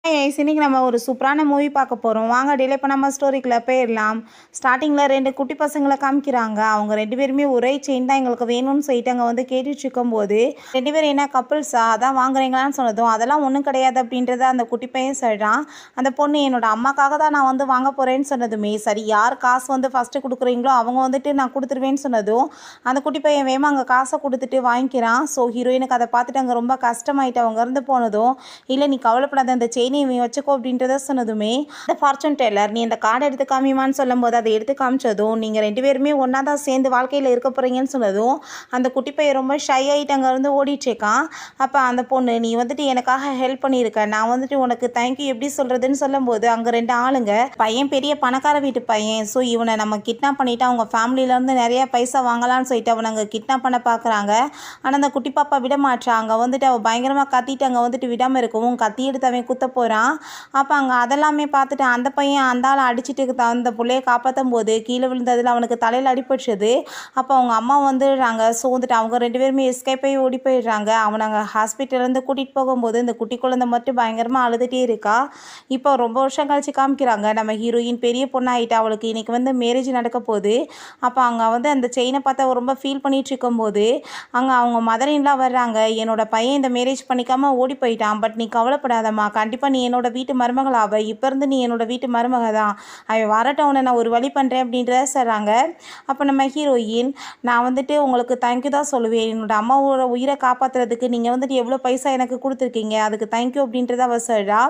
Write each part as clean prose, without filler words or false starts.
இன்னைக்கு நம்ம ஒரு சூப்பரான மூவி பார்க்க போகிறோம். வாங்க டிலே பண்ணாமல் ஸ்டோரிக்குள்ளே போயிடலாம். ஸ்டார்டிங்கில் 2 குட்டி பசங்களை காமிக்கிறாங்க. அவங்க 2 பேருமே ஒரே செயின் தான் எங்களுக்கு வேணும்னு சொல்லிட்டு அங்கே வந்து கேட்டுட்டு இருக்கும்போது 2 பேரும் என்ன கப்புள்ஸா அதான் வாங்குறீங்களான்னு சொன்னதும் அதெல்லாம் ஒன்றும் கிடையாது அப்படின்றத அந்த குட்டி பையன் சொல்கிறான். அந்த பொண்ணு என்னோட அம்மாக்காக தான் நான் வந்து வாங்க போகிறேன்னு சொன்னதுமே சரி யார் காசு வந்து ஃபஸ்ட்டு கொடுக்குறீங்களோ அவங்க வந்துட்டு நான் கொடுத்துருவேன்னு சொன்னதும் அந்த குட்டி பையன் வேமா அங்கே காசை கொடுத்துட்டு வாங்கிக்கிறான். ஸோ ஹீரோயினுக்கு அதை பார்த்துட்டு அங்கே ரொம்ப கஷ்டமாயிட்டு அவங்க இருந்து போனதும் இல்லை நீ கவலைப்படாத அந்த செயினை நீ வச்சுக்கோ அப்படின்றத சொன்னதுமே இந்த ஃபார்ச்சூன் டெல்லர் நீ இந்த கார்டை எடுத்து காமிமான்னு சொல்லும் போது அதை எடுத்து காமிச்சதும் நீங்கள் 2 பேருமே ஒன்றா தான் சேர்ந்து வாழ்க்கையில் இருக்க போகிறீங்கன்னு சொன்னதும் அந்த குட்டி பையன் ரொம்ப ஷை ஆகிட்டு அங்கே இருந்து ஓடிட்டுருக்கான். அப்போ அந்த பொண்ணு நீ வந்துட்டு எனக்காக ஹெல்ப் பண்ணியிருக்க நான் வந்துட்டு உனக்கு தேங்க்யூ எப்படி சொல்கிறதுன்னு சொல்லும்போது அங்கே 2 ஆளுங்க பையன் பெரிய பணக்கார வீட்டு பையன் ஸோ இவனை நம்ம கிட்னாப் பண்ணிவிட்டு அவங்க ஃபேமிலியிலேருந்து நிறைய பைசா வாங்கலாம்னு சொல்லிட்டு அவனை அங்கே கிட்னாப் பண்ண பார்க்குறாங்க. ஆனால் அந்த குட்டி பாப்பா விட மாட்டா. அங்கே வந்துட்டு அவள் பயங்கரமாக கத்திட்டு அங்கே வந்துட்டு விடாமல் இருக்கவும் கத்தி எடுத்து அவன் குத்த போகிறான். அப்போ அங்கே அதெல்லாமே பார்த்துட்டு அந்த பையன் அந்த ஆளை அடிச்சுட்டு அந்த பிள்ளையை காப்பாற்றும் போது கீழே விழுந்ததில் அவனுக்கு தலையில் அடிபட்டுது. அப்போ அவங்க அம்மா வந்துடுறாங்க. ஸோ வந்துட்டு அவங்க 2 பேருமே எஸ்கேப் ஆகி ஓடி போயிடுறாங்க. அவனை அங்கே ஹாஸ்பிட்டல்லேருந்து கூட்டிகிட்டு போகும்போது இந்த குட்டி குழந்தை மட்டும் பயங்கரமாக அழுதுகிட்டே இருக்கா. இப்போ ரொம்ப வருஷம் கழிச்சு காமிக்கிறாங்க. நம்ம ஹீரோயின் பெரிய பொண்ணாகிட்டு அவளுக்கு இன்றைக்கி வந்து மேரேஜ் நடக்க போகுது. அப்போ அங்கே வந்து அந்த செயினை பார்த்து ரொம்ப ஃபீல் பண்ணிகிட்டு இருக்கும்போது அங்கே அவங்க மதரின்லாம் வர்றாங்க. என்னோட பையன் இந்த மேரேஜ் பண்ணிக்காமல் ஓடி போயிட்டான். பட் நீ கவலைப்படாதம்மா கண்டிப்பாக நீ என்னோட வீட்டு மருமகள் ஆவ. இப்போ இருந்து நீ என்னோட வீட்டு மருமக தான். அவன் வரட்டும் அவனை நான் ஒரு வழி பண்ணுறேன் அப்படின்றத சொல்கிறாங்க. அப்போ நம்ம ஹீரோயின் நான் வந்துட்டு உங்களுக்கு தேங்க்யூ தான் சொல்லுவேன். என்னோட அம்மாவோட உயிரை காப்பாற்றுறதுக்கு நீங்கள் வந்துட்டு எவ்வளோ பைசா எனக்கு கொடுத்துருக்கீங்க அதுக்கு தேங்க்யூ அப்படின்றத அவ சொல்கிறா.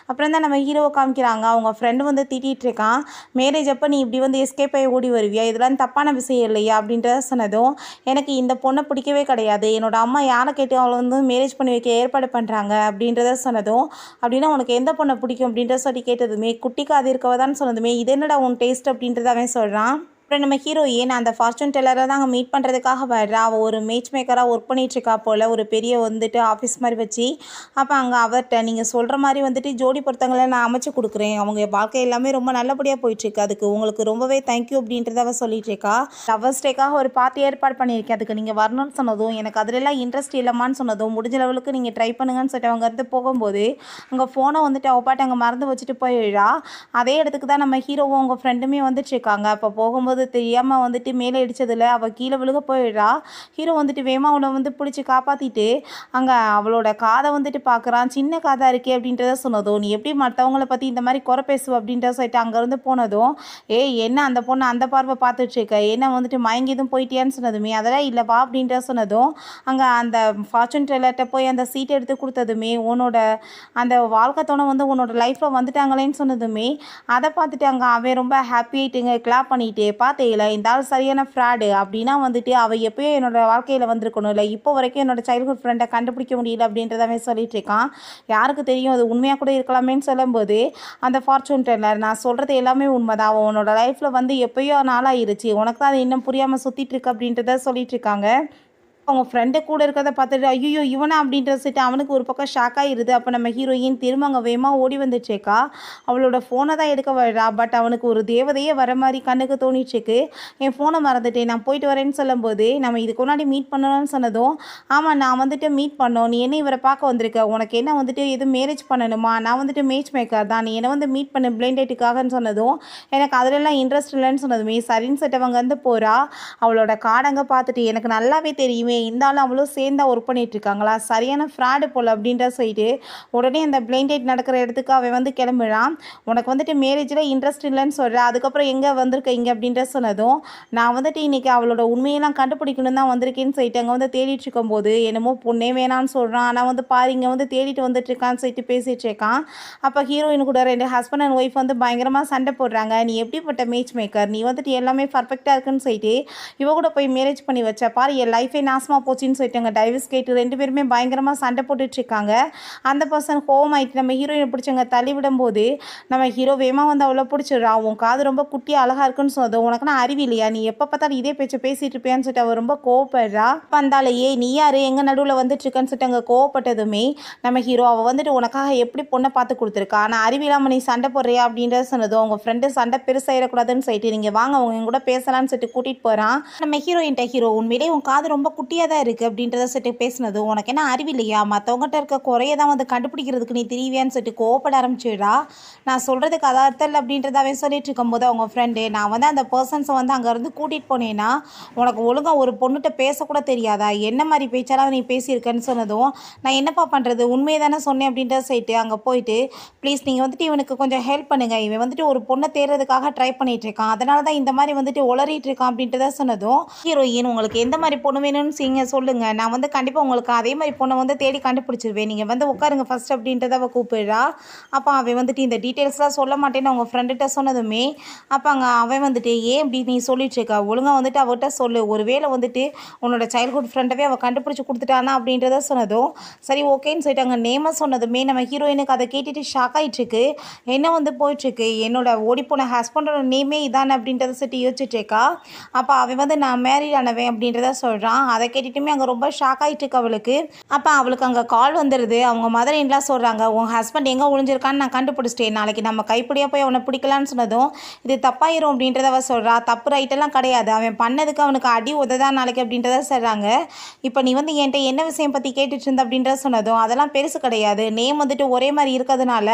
அப்புறம் தான் நம்ம ஹீரோவை காமிக்கிறாங்க. அவங்க ஃப்ரெண்டு வந்து திட்டிகிட்டு இருக்கான். மேரேஜ் அப்போ நீ இப்படி வந்து எஸ்கேப் ஆகி ஓடி வருவியா இதெல்லாம் தப்பான விஷயம் இல்லையா அப்படின்றத சொன்னதும் எனக்கு இந்த பொண்ணை பிடிக்கவே கிடையாது. என்னோட அம்மா யாரை கேட்டு அவளை வந்து மேரேஜ் பண்ணி வைக்க ஏற்பாடு பண்ணுறாங்க அப்படின்றத சொன்னதும் அப்படின்னா உனக்கு எந்த பொண்ணை பிடிக்கும் அப்படின்றத சொல்லி கேட்டதுமே குட்டிக்கு அது இருக்கவ தான் சொன்னதுமே இது என்னடா உன் டேஸ்ட் அப்படின்றத அவன் சொல்கிறான். அப்புறம் நம்ம ஹீரோயின் அந்த ஃபார்ச்சூன் டெல்லரை தான் அங்கே மீட் பண்ணுறதுக்காக வர்றா. அவள் ஒரு மேட்ச் மேக்கராக ஒர்க் பண்ணிகிட்ருக்கா போல் ஒரு பெரிய வந்துட்டு ஆஃபீஸ் மாதிரி வச்சு. அப்போ அங்கே அவர்கிட்ட நீங்கள் சொல்கிற மாதிரி வந்துட்டு ஜோடி பொருத்தங்களை நான் அமைச்சு கொடுக்குறேன். அவங்க வாழ்க்கை எல்லாமே ரொம்ப நல்லபடியாக போயிட்டுருக்கு. அதுக்கு உங்களுக்கு ரொம்பவே தேங்க்யூ அப்படின்றத அவள் சொல்லிகிட்ருக்கா. லவர்ஸ் டேக்காக ஒரு பார்ட்டி ஏற்பாடு பண்ணியிருக்கேன் அதுக்கு நீங்கள் வரணும்னு சொன்னதும் எனக்கு அதிலெல்லாம் இன்ட்ரெஸ்ட் இல்லைம்மான்னு சொன்னதும் முடிஞ்ச லெவலுக்கு நீங்கள் ட்ரை பண்ணுங்கன்னு சொல்லிட்டு அவங்க இருந்து போகும்போது அங்கே ஃபோனை வந்துட்டு அவள் பாட்டு அங்கே மறந்து வச்சுட்டு போயிடுறா. அதே இடத்துக்கு தான் நம்ம ஹீரோவும் அவங்க ஃப்ரெண்டுமே வந்துட்டுருக்காங்க. அப்போ போகும்போது தெரியாமல் வந்துட்டு மேலே இடித்ததில் அவள் கீழே விழுக போயிடுறா. ஹீரோ வந்துட்டு வேமா அவளை வந்து பிடிச்சி காப்பாற்றிட்டு அங்கே அவளோட காதை வந்துட்டு பார்க்குறான். சின்ன காதாக இருக்கே அப்படின்றத சொன்னதும் நீ எப்படி மற்றவங்கள பற்றி இந்த மாதிரி குறை பேசுவ அப்படின்றத சொல்லிட்டு அங்கேருந்து போனதும் என்ன அந்த பொண்ணு அந்த பார்வை பார்த்துட்ருக்க என்ன வந்துட்டு மயங்கி எதுவும் போயிட்டியான்னு சொன்னதுமே அதெல்லாம் இல்லை வா அப்படின்ற சொன்னதும் அங்கே அந்த ஃபார்ச்சூன் டெல்லர்கிட்ட போய் அந்த சீட்டை எடுத்து கொடுத்ததுமே உன்னோட அந்த வாழ்க்கத்தோணை வந்து உன்னோட லைஃப்பில் வந்துட்டாங்களேன்னு சொன்னதுமே அதை பார்த்துட்டு அங்கே அவன் ரொம்ப ஹாப்பி ஆகிட்டுங்க கிளாப் பண்ணிட்டு பார்த்தேல இந்த ஆள் சரியான ஃப்ராடு அப்படின்னா வந்துட்டு அவள் எப்போயோ என்னோட வாழ்க்கையில் வந்திருக்கணும் இல்லை இப்போ வரைக்கும் என்னோட சைல்ட்ஹுட் ஃப்ரெண்டை கண்டுபிடிக்க முடியல அப்படின்றத அவன் சொல்லிட்டு இருக்கான். யாருக்கு தெரியும் அது உண்மையாக கூட இருக்கலாமேன்னு சொல்லும்போது அந்த ஃபார்ச்சூன் டெல்லர் நான் சொல்கிறது எல்லாமே உண்மைதான். அவன் உன்னோட லைஃப்பில் வந்து எப்போயோ நாளாகிருச்சு உனக்கு தான் அது இன்னும் புரியாமல் சுற்றிட்டு இருக்கு அப்படின்றத சொல்லிட்டு இருக்காங்க. அவங்க ஃப்ரெண்டு கூட இருக்கிறத பார்த்துட்டு ஐயோ இவனா அப்படின்ற சொல்லிட்டு அவனுக்கு ஒரு பக்கம் ஷாக் ஆகிடுது. அப்போ நம்ம ஹீரோயின் திரும்ப அங்கே வேகமாக ஓடி வந்துட்டுருக்கா. அவளோட ஃபோனை தான் எடுக்க வர்றா. பட் அவனுக்கு ஒரு தேவதையே வர மாதிரி கண்ணுக்கு தோணிட்டுருக்கு. என் ஃபோனை மறந்துட்டேன் நான் போயிட்டு வரேன்னு சொல்லும்போது நம்ம இதுக்கு முன்னாடி மீட் பண்ணணும்னு சொன்னதும் ஆமாம் நான் வந்துட்டு மீட் பண்ணோம் நீ என்ன இவரை பார்க்க வந்திருக்க உனக்கு என்ன வந்துட்டு எதுவும் மேரேஜ் பண்ணணுமா நான் வந்துட்டு மேட்ச் மேக்கர் தான் நீ என்னை வந்து மீட் பண்ண பிளைண்ட் டேட்டுக்காகன்னு சொன்னதும் எனக்கு அதிலெல்லாம் இன்ட்ரெஸ்ட் இல்லைன்னு சொன்னதுமே சரின்னு சொல்லிட்டு அவங்க வந்து போகிறா. அவளோட காடங்க பார்த்துட்டு எனக்கு நல்லாவே தெரியுமே இருந்தாலும் அவளும் சேர்ந்தா ஒர்க் பண்ணிட்டு இருக்காங்களா சரியான ஃப்ராடு போல் அப்படின்ற சொல்லிட்டு உடனே அந்த பிளைண்ட் டேட் நடக்கிற இடத்துக்கு அவன் வந்து கிளம்பிடான். உனக்கு வந்துட்டு மேரேஜில் இன்ட்ரெஸ்ட் இல்லைன்னு சொல்கிறேன் அதுக்கப்புறம் எங்கே வந்திருக்க இங்கே அப்படின்ற சொன்னதும் நான் வந்துட்டு இன்றைக்கி அவளோட உண்மையெல்லாம் கண்டுபிடிக்கணும் தான் வந்திருக்கேன்னு சொல்லிட்டு அங்கே வந்து தேடிட்டு இருக்கும்போது என்னமோ பொண்ணே வேணான்னு சொல்கிறான். ஆனால் வந்து பாரு இங்கே வந்து தேடிட்டு வந்துட்டு இருக்கான்னு சொல்லிட்டு பேசிகிட்டு இருக்கான். அப்போ ஹீரோயின் கூட 2 ஹஸ்பண்ட் அண்ட் ஒய்ஃப் வந்து பயங்கரமாக சண்டை போடுறாங்க. நீ எப்படிப்பட்ட மேட்ச் மேக்கர் நீ வந்துட்டு எல்லாமே பர்ஃபெக்டாக இருக்குன்னு சொல்லிட்டு இவ கூட போய் மேரேஜ் பண்ணி வச்ச பாரு என் லைஃபே நாசமாக போச்சுன்னு சொல்லிட்டாங்க. டைவர்ஸ் கேட்டு 2 பேருமே பயங்கரமாக சண்டை போட்டுட்ருக்காங்க. அந்த பர்சன் ஹோம் ஆகிட்டு நம்ம ஹீரோயினை பிடிச்சவங்க தள்ளி விடும்போது நம்ம ஹீரோ வேகமாக வந்து அவ்வளோ பிடிச்சிடுறா. உன் காது ரொம்ப குட்டியாக அழகாக இருக்குன்னு சொன்னது உனக்குன்னா அறிவு இல்லையா நீ எப்போ பார்த்தாலும் இதே பேச்சை பேசிகிட்டு இருப்பியான்னு சொல்லிட்டு அவள் ரொம்ப கோவப்படுறா. வந்தாலேயே நீ யார் எங்கள் நடுவில் வந்துட்டுருக்கன்னு சொல்லிட்டு அங்கே கோவப்பட்டதுமே நம்ம ஹீரோ அவள் வந்துட்டு உனக்காக எப்படி பொண்ணை பார்த்து கொடுத்துருக்கா ஆனால் அறிவில்லாமல் நீ சண்டை போடுறியா அப்படின்றத சொன்னதும் உங்கள் ஃப்ரெண்டு சண்டை பெருசாயிடக்கூடாதுன்னு சொல்லிட்டு நீங்கள் வாங்க அவங்க கூட பேசலான்னு சொல்லிட்டு கூட்டிகிட்டு போகிறான். நம்ம ஹீரோயின்ட்ட ஹீரோ உண்மையிலே உன் காது ரொம்ப குட்டி குட்டியாக தான் இருக்குது அப்படின்றத சொல்லிட்டு பேசினது, உனக்கு என்ன அறிவில்லையா, மற்றவங்ககிட்ட இருக்க குறைய தான் வந்து கண்டுபிடிக்கிறதுக்கு நீ தெரியவியான்னு சொல்லிட்டு கோவப்பட ஆரம்பிச்சிடா. நான் சொல்கிறதுக்கு அது அர்த்தம் இல்லை அப்படின்றத அவன் சொல்லிட்டு இருக்கும்போது அவங்க ஃப்ரெண்டு, நான் வந்து அந்த பர்சன்ஸை வந்து அங்கேருந்து கூட்டிகிட்டு போனேன்னா உனக்கு ஒழுங்காக ஒரு பொண்ணுகிட்ட பேசக்கூட தெரியாதா, என்ன மாதிரி பேச்சாலும் நீ பேசியிருக்கேன்னு சொன்னதும், நான் என்னப்பா பண்ணுறது, உண்மையை தானே சொன்னேன் அப்படின்றத சொல்லிட்டு அங்கே போயிட்டு, ப்ளீஸ் நீங்கள் வந்துட்டு இவனுக்கு கொஞ்சம் ஹெல்ப் பண்ணுங்கள், இவன் வந்துட்டு ஒரு பொண்ணை தேடுறதுக்காக ட்ரை பண்ணிகிட்டு இருக்கான், அதனால தான் இந்த மாதிரி வந்துட்டு உளறிட்டு இருக்கான் அப்படின்றத சொன்னதும், ஹீரோயின் உங்களுக்கு எந்த மாதிரி பொண்ணு வேணும்னு நீங்கள் சொல்லுங்கள், நான் வந்து கண்டிப்பாக உங்களுக்கு அதே மாதிரி பொண்ணை வந்து தேடி கண்டுபிடிச்சிருவேன், நீங்கள் வந்து உட்காருங்க ஃபஸ்ட் அப்படின்றத அவள் கூப்பிடுறா. அப்போ அவன் வந்துட்டு இந்த டீட்டெயில்ஸ்லாம் சொல்ல மாட்டேன்னு அவங்க ஃப்ரெண்டுகிட்ட சொன்னதுமே, அப்போ அங்கே அவன் வந்துட்டு ஏன் இப்படி நீ சொல்லிட்டு இருக்கா, ஒழுங்காக வந்துட்டு அவர்கிட்ட சொல்லு, ஒருவேளை வந்துட்டு உன்னோட சைல்ட்ஹுட் ஃப்ரெண்டவே அவள் கண்டுபிடிச்சி கொடுத்துட்டானா அப்படின்றத சொன்னதும், சரி ஓகேன்னு சொல்லிட்டு அங்கே நேமை சொன்னதுமே நம்ம ஹீரோயினுக்கு அதை கேட்டுட்டு ஷாக் ஆகிட்டுருக்கு. என்ன வந்து போயிட்டுருக்கு, என்னோட ஓடிப்போன ஹஸ்பண்டோட நேமே இதானே அப்படின்றத சொல்லிட்டு யோசிச்சுட்டு இருக்கா. அப்போ அவன் வந்து நான் மேரீட் ஆனவன் அப்படின்றத சொல்கிறான். அதை கேட்டுட்டுமே அங்கே ரொம்ப ஷாக் ஆகிட்டுருக்கு அவளுக்கு. அப்போ அவளுக்கு அங்கே கால் வந்துடுது. அவங்க மதர் இன்லாம் சொல்கிறாங்க, உன் ஹஸ்பண்ட் எங்கே ஒளிஞ்சிருக்கான்னு நான் கண்டுபிடிச்சிட்டேன், நாளைக்கு நம்ம கைப்பிடியாக போய் அவனை பிடிக்கலான்னு சொன்னதும், இது தப்பாயிரும் அப்படின்றத அவள் சொல்கிறா. தப்பு ரைட்டெல்லாம் கிடையாது, அவன் பண்ணதுக்கு அவனுக்கு அடி உததான் நாளைக்கு அப்படின்றத சொல்கிறாங்க. இப்போ நீ வந்து என்கிட்ட என்ன விஷயம் பற்றி கேட்டுட்டு இருந்த அப்படின்றத சொன்னதும், அதெல்லாம் பெருசு கிடையாது, நேம் வந்துட்டு ஒரே மாதிரி இருக்கிறதுனால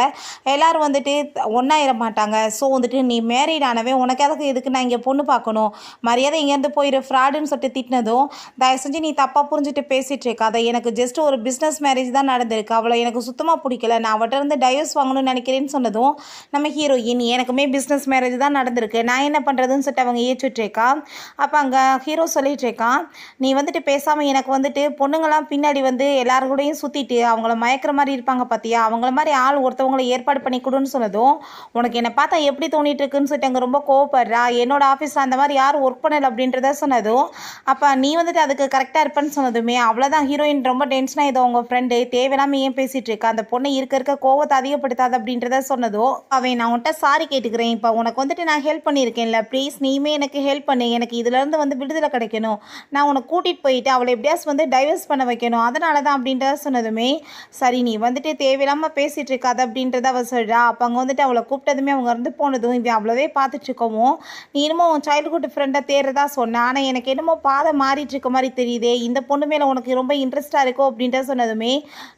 எல்லோரும் வந்துட்டு ஒன்றாயிட மாட்டாங்க, ஸோ வந்துட்டு நீ மேரீட் ஆனவே உனக்கு எதுக்கு நான் இங்கே பொண்ணு பார்க்கணும், மரியாதை இங்கேருந்து போயிரு ஃப்ராடுன்னு சொல்லிட்டு திட்டினதும், தயவு செஞ்சு நீ தப்பாக புரிஞ்சுட்டு பேசிகிட்டு இருக்க, அதை எனக்கு ஜஸ்ட் ஒரு பிஸ்னஸ் மேரேஜ் தான் நடந்திருக்கு, அவளை எனக்கு சுத்தமாக பிடிக்கல, நான் அவட்ட இருந்து டைவர்ஸ் வாங்கணும்னு நினைக்கிறேன்னு சொன்னதும், நம்ம ஹீரோயின் எனக்குமே பிஸ்னஸ் மேரேஜ் தான் நடந்திருக்கு, நான் என்ன பண்ணுறதுன்னு சொல்லிட்டு அவங்க ஏற்றுட்ருக்கா. அப்போ அங்கே ஹீரோ சொல்லிட்டு இருக்கான், நீ வந்துட்டு பேசாமல் எனக்கு வந்துட்டு பொண்ணுங்களாம் பின்னாடி வந்து எல்லாருக்கூடையும் சுற்றிட்டு அவங்கள மயக்கிற மாதிரி இருப்பாங்க பார்த்தியா, அவங்கள மாதிரி ஆள் ஒருத்தவங்களை ஏற்பாடு பண்ணி கொடுன்னு சொன்னதும், உனக்கு என்னை பார்த்தா எப்படி தோணிட்டு இருக்குன்னு சொல்லிட்டு அங்கே ரொம்ப கோவப்படுறா. என்னோட ஆஃபீஸில் அந்த மாதிரி யாரும் ஒர்க் பண்ணலை அப்படின்றத சொன்னதும், அப்போ நீ வந்துட்டு அதுக்கு கரெக்டாக இருப்பேன்னு சொன்னதுமே அவ்வளோதான் ஹீரோயின் ரொம்ப டென்ஷனாக இதோ உங்கள் ஃப்ரெண்டு தேவையில்லாமல் ஏன் பேசிகிட்டு இருக்கா, அந்த பொண்ணை இருக்க கோவத்தை அதிகப்படுத்தாது அப்படின்றத சொன்னதும், அவன் நான் உன்ட்ட சாரி கேட்டுக்கிறேன், இப்போ உனக்கு வந்துட்டு நான் ஹெல்ப் பண்ணியிருக்கேன்ல, ப்ளீஸ் நீயுமே எனக்கு ஹெல்ப் பண்ணு, எனக்கு இதுலேருந்து வந்து விடுதலை கிடைக்கணும், நான் உன்னை கூட்டிகிட்டு போயிட்டு அவளை எப்படியாஸ் வந்து டைவர்ஸ் பண்ண வைக்கணும், அதனால தான் அப்படின்றத சொன்னதுமே, சரி நீ வந்துட்டு தேவையில்லாமல் பேசிகிட்டு இருக்காது அப்படின்றத அவள் சொல்கிறா. அப்போ அங்கே வந்துட்டு அவளை கூப்பிட்டதுமே அவங்க இருந்து போனதும், இது அவ்வளோவே பார்த்துட்டு இருக்கவும், நீ என்னமோ உன் சைல்டுஹுட் ஃப்ரெண்டை தேடுறதா சொன்னேன், ஆனால் எனக்கு என்னமோ பாதை மாறிட்டு இருக்க மாதிரி தெரியுதே, இந்த பொண்ணு மேலே உனக்கு ரொம்ப இன்ட்ரெஸ்ட்டாக இருக்கோ அப்படின்றத சொன்னதுமே,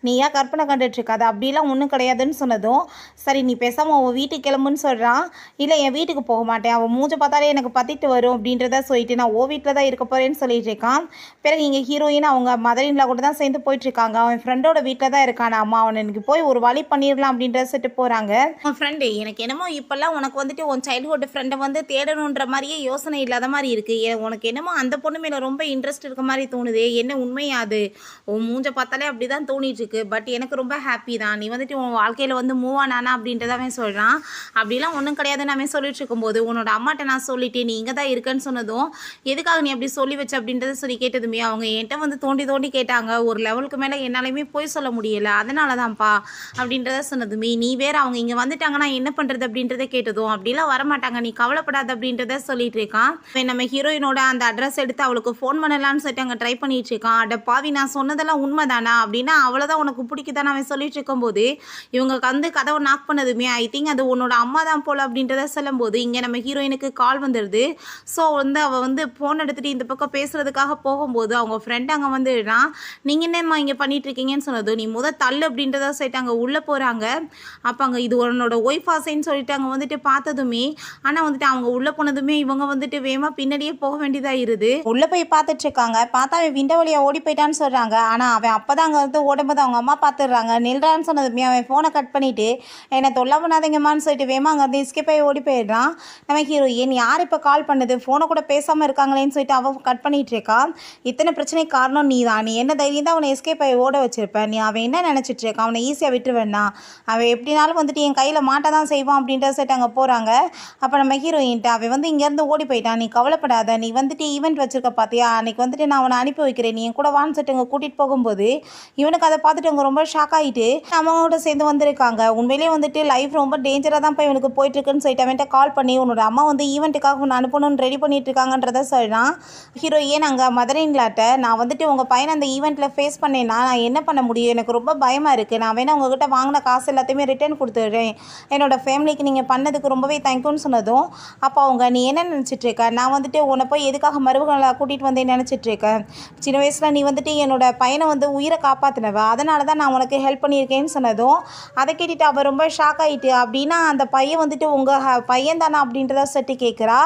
நீ ஏன் கற்பனை கண்டுட்டு இருக்காது, அப்படிலாம் ஒன்றும் கிடையாதுன்னு சொன்னதும், சரி நீ பேசாமல் உன் வீட்டுக்கு கிளம்புன்னு சொல்கிறான். இல்லை என் வீட்டுக்கு போக மாட்டேன், அவன் மூஞ்ச பார்த்தாலே எனக்கு பத்திட்டு வரும் அப்படின்றத சொல்லிட்டு நான் ஓ வீட்டில் தான் இருக்க போகிறேன்னு சொல்லிட்டு இருக்கான். பிறகு இங்கே ஹீரோயின் அவங்க மதரின்ல கூட தான் சேர்ந்து போயிட்டுருக்காங்க. அவன் ஃப்ரெண்டோட வீட்டில் தான் இருக்கானா, அம்மா அவனை எனக்கு போய் ஒரு வழி பண்ணிடலாம் அப்படின்றத சொல்லிட்டு போகிறாங்க. உன் ஃப்ரெண்டு எனக்கு என்னமோ இப்போல்லாம் உனக்கு வந்துட்டு உன் சைல்ட்ஹுட் ஃப்ரெண்டை வந்து தேடணுன்ற மாதிரியே யோசனை இல்லாத மாதிரி இருக்குது, உனக்கு என்னமோ அந்த பொண்ணு மேலே ரொம்ப இன்ட்ரெஸ்ட் இருக்க மாதிரி தோணுது, என்ன உண்மையாது, உன் மூஞ்ச பார்த்தாலே அப்படி தான் தோணிட்டுருக்கு, பட் எனக்கு ரொம்ப ஹாப்பி தான், நீ வந்துட்டு உன் வாழ்க்கையில் வந்து மூவ் ஆனானா அப்படின்றத அவன் சொல்கிறான். அப்படிலாம் ஒன்றும் கிடையாதுன்னு அவன் சொல்லிட்டு இருக்கும்போது, உன்னோட அம்மாட்ட நான் சொல்லிட்டேன் நீ இங்கே தான் இருக்கேன்னு சொன்னதும், எதுக்காக நீ அப்படி சொல்லி வச்ச அப்படின்றத சொல்லி கேட்டதுமே அவங்க என்கிட்ட வந்து தோண்டி கேட்டாங்க, ஒரு லெவலுக்கு மேலே என்னாலையுமே போய் சொல்ல முடியலை, அதனால தான்ப்பா அப்படின்றத சொன்னதுமே, நீ வேறு அவங்க இங்கே வந்துட்டாங்கன்னா என்ன பண்ணுறது அப்படின்றத கேட்டதும், அப்படிலாம் வரமாட்டாங்க நீ கவலைப்படாது அப்படின்றத சொல்லிட்டு இருக்கான். நம்ம ஹீரோயினோட அந்த அட்ரஸ் எடுத்து அவளுக்கு ஃபோன் பண்ணலான்னு சொல்லிட்டு அங்கே ட்ரை பண்ணிட்டு இருக்கான். அட பாவி நான் சொன்னதெல்லாம் உண்மைதானா அப்படின்னா அவ்வளோதான் உனக்கு பிடிக்குதானே அவன் சொல்லிட்டு இருக்கும்போது, இவங்க வந்து கதவை நாக் பண்ணதுமே ஐ திங்க் அது உன்னோட அம்மா தான் போல் அப்படின்றத சொல்லும்போது, இங்கே நம்ம ஹீரோயினுக்கு கால் வந்துடுது. ஸோ வந்து அவள் வந்து ஃபோன் எடுத்துகிட்டு இந்த பக்கம் பேசுகிறதுக்காக போகும்போது அவங்க ஃப்ரெண்ட் அங்கே வந்துடுறான். நீங்கள் என்னம்மா இங்கே பண்ணிகிட்ருக்கீங்கன்னு சொன்னது, நீ தள்ளு அப்படின்றத சொல்லிட்டு அங்கே உள்ளே போகிறாங்க. அப்போ அங்கே இது உன்னோட ஒய்ஃப் ஆசைன்னு சொல்லிட்டு அங்கே வந்துட்டு பார்த்ததுமே, ஆனால் வந்துட்டு அவங்க உள்ளே போனதுமே இவங்க வந்துட்டு வேகமாக பின்னாடியே போக வேண்டியதாக இருது. உள்ளே போய் பார்த்துட்டு இருக்காங்க. பார்த்தா அவன் விண்டோ வழியாக ஓடி போயிட்டான்னு சொல்கிறாங்க. ஆனால் அவன் அப்போ தான் அங்கே வந்து ஓடும்போது அவங்க அம்மா பார்த்துடுறாங்க. நில்றான்னு சொன்னதுமே அவன் ஃபோனை கட் பண்ணிவிட்டு என்னை தொல்லை பண்ணாதீங்கம்மான்னு சொல்லிட்டு வேகமாக அங்கே வந்து எஸ்கேப் ஆகி ஓடி போயிடுறான். நம்ம ஹீரோயின் யார் இப்போ கால் பண்ணுது, ஃபோனை கூட பேசாமல் இருக்காங்களேன்னு சொல்லிட்டு அவன் கட் பண்ணிகிட்டு இருக்கா. இத்தனை பிரச்சனை காரணம் நீ தான், நீ என்ன தைரியம் தான் அவனை எஸ்கேப் ஆகி ஓட வச்சிருப்பேன், நீ அவன் என்ன நினச்சிட்டு இருக்கான், அவனை ஈஸியாக விட்டுருவேன்னா, அவன் எப்படினாலும் வந்துட்டு என் கையில் மாட்ட தான் செய்வான் அப்படின்றத சொல்லிட்டு அங்கே போகிறாங்க. அப்போ நம்ம ஹீரோயின்ட்டு அவன் வந்து இங்கேருந்து ஓடி போயிட்டான், நீ கவலைப்படாத, நீ வந்துட்டு ஈவெண்ட் வச்சிருக்க பார்த்தியா, அன்றைக்கி வந்துட்டு நான் அவனை அனுப்பி வைக்கிறேன், நீ என் கூட வான்னு சொல்லிட்டு அங்கே கூட்டிகிட்டு போகும்போது இவனுக்கு அதை பார்த்துட்டு அவங்க ரொம்ப ஷாக் ஆகிட்டு அவங்களோட சேர்ந்து வந்திருக்காங்க. உண்மையிலேயே வந்துட்டு லைஃப் ரொம்ப டேஞ்சராக தான் போய் இவனுக்கு போயிட்டுருக்குன்னு சொல்லிட்டு அவன்கிட்ட கால் பண்ணி உன்னோட அம்மா வந்து ஈவெண்ட்டுக்காக ஒன்று அனுப்பணும்னு ரெடி பண்ணிட்டு இருக்காங்கன்றத சொல்கிறான். ஹீரோயின் அங்கே மதரின்லாட்ட நான் வந்துட்டு உங்கள் பையனை அந்த ஈவெண்ட்டில் ஃபேஸ் பண்ணேன்னா நான் என்ன பண்ண முடியும், எனக்கு ரொம்ப பயமாக இருக்குது, நான் வேணா உங்ககிட்ட வாங்கின காசு எல்லாத்தையுமே ரிட்டர்ன் கொடுத்துட்றேன், என்னோடய ஃபேமிலிக்கு நீங்கள் பண்ணதுக்கு ரொம்பவே தேங்க்யூன்னு சொன்னதும், அப்போ அவங்க நீ என்ன நினச்சிட்ருக்க, நான் வந்துட்டு உன்னை போய் எதுக்காக மருமகளை கூட்டிகிட்டு வந்தேன்னு நினச்சிட்ருக்க, சின்ன வயசில் நீ வந்துட்டு என்னோட பையனை வந்து உயிரை காப்பாற்றினவ, அதனால தான் நான் உனக்கு ஹெல்ப் பண்ணியிருக்கேன்னு சொன்னதும் அதை கேட்டுட்டு அவள் ரொம்ப ஷாக் ஆகிட்டு, அப்படின்னா அந்த பையன் வந்துட்டு உங்கள் பையன் தானே அப்படின்றத சொல்லிட்டு கேட்குறா.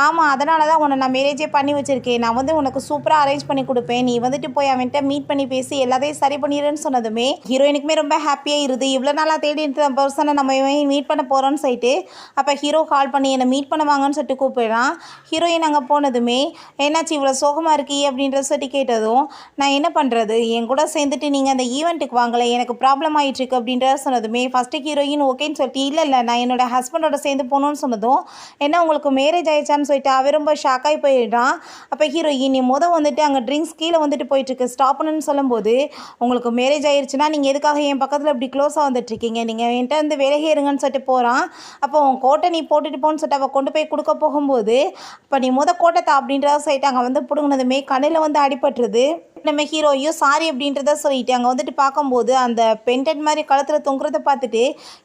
ஆமாம், அதனால தான் உன்னை நான் மேரேஜே பண்ணி வச்சுருக்கேன், நான் வந்து உனக்கு சூப்பராக அரேஞ்ச் பண்ணி கொடுப்பேன், நீ வந்துட்டு போய் அவன்கிட்ட மீட் பண்ணி பேசி எல்லாத்தையும் சரி பண்ணிடுன்னு சொன்னதுமே ஹீரோயினுக்குமே ரொம்ப ஹாப்பியாக இருது. இவ்வளோ நாளாக தேடி இருந்த பர்சனை நம்ம மீட் பண்ண போகிறோன்னு சொல்லிட்டு அப்போ ஹீரோ கால் பண்ணி என்னை மீட் பண்ண வாங்கன்னு சொல்லிட்டு கூப்பிடுறான். ஹீரோயின் அங்கே போனதுமே என்னாச்சு இவ்வளோ சோகமாக இருக்கீ அப்படின்ற சொல்லி கேட்டதும், நான் என்ன பண்ணுறது, என் கூட சேர்ந்துட்டு நீங்கள் அந்த ஈவெண்ட்டுக்கு வாங்கலை, எனக்கு ப்ராப்ளம் ஆகிட்டுருக்கு அப்படின்றத சொன்னதுமே ஃபஸ்ட்டு ஹீரோயின் ஓகேன்னு சொல்லிட்டு இல்லை நான் என்னோட ஹஸ்பண்டோட சேர்ந்து போகணுன்னு சொன்னதும், என்ன உங்களுக்கு மேரேஜ் ஆயிடுச்சான்னு சொல்லிட்டு அவன் ரொம்ப ஷாக்காகி போயிடுறான். அப்போ ஹீரோயின் நீ வந்துட்டு அங்கே ட்ரிங்க்ஸ் கீழே வந்துட்டு போயிட்டுருக்கு, ஸ்டாப் பண்ணுன்னு சொல்லும்போது, உங்களுக்கு மேரேஜ் ஆயிடுச்சுன்னா நீங்கள் எதுக்காக என் பக்கத்தில் இப்படி க்ளோஸாக வந்துட்டுருக்கீங்க, நீங்கள் என்கிட்ட வந்து விலகி இருங்கன்னு சொல்லிட்டு போகிறான். அப்போ உன் கோட்டை நீ போட்டுட்டு போன்னு சொல்லிட்டு அவள் கொண்டு போய் கொடுக்க போகும்போது, இப்போ நீ கோட்டை அப்படின்றத சொல்லிட்டு அங்கே வந்து பிடுங்கினதுமே கண்ணில் வந்து அடிபட்டுருது. நம்ம ஹீரோயும் சாரி அப்படின்றத சொல்லிட்டு அங்கே வந்துட்டு பார்க்கும்போது அந்த பென்டென்ட் மாதிரி கழுத்தில் தொங்குறத பார்த்துட்டு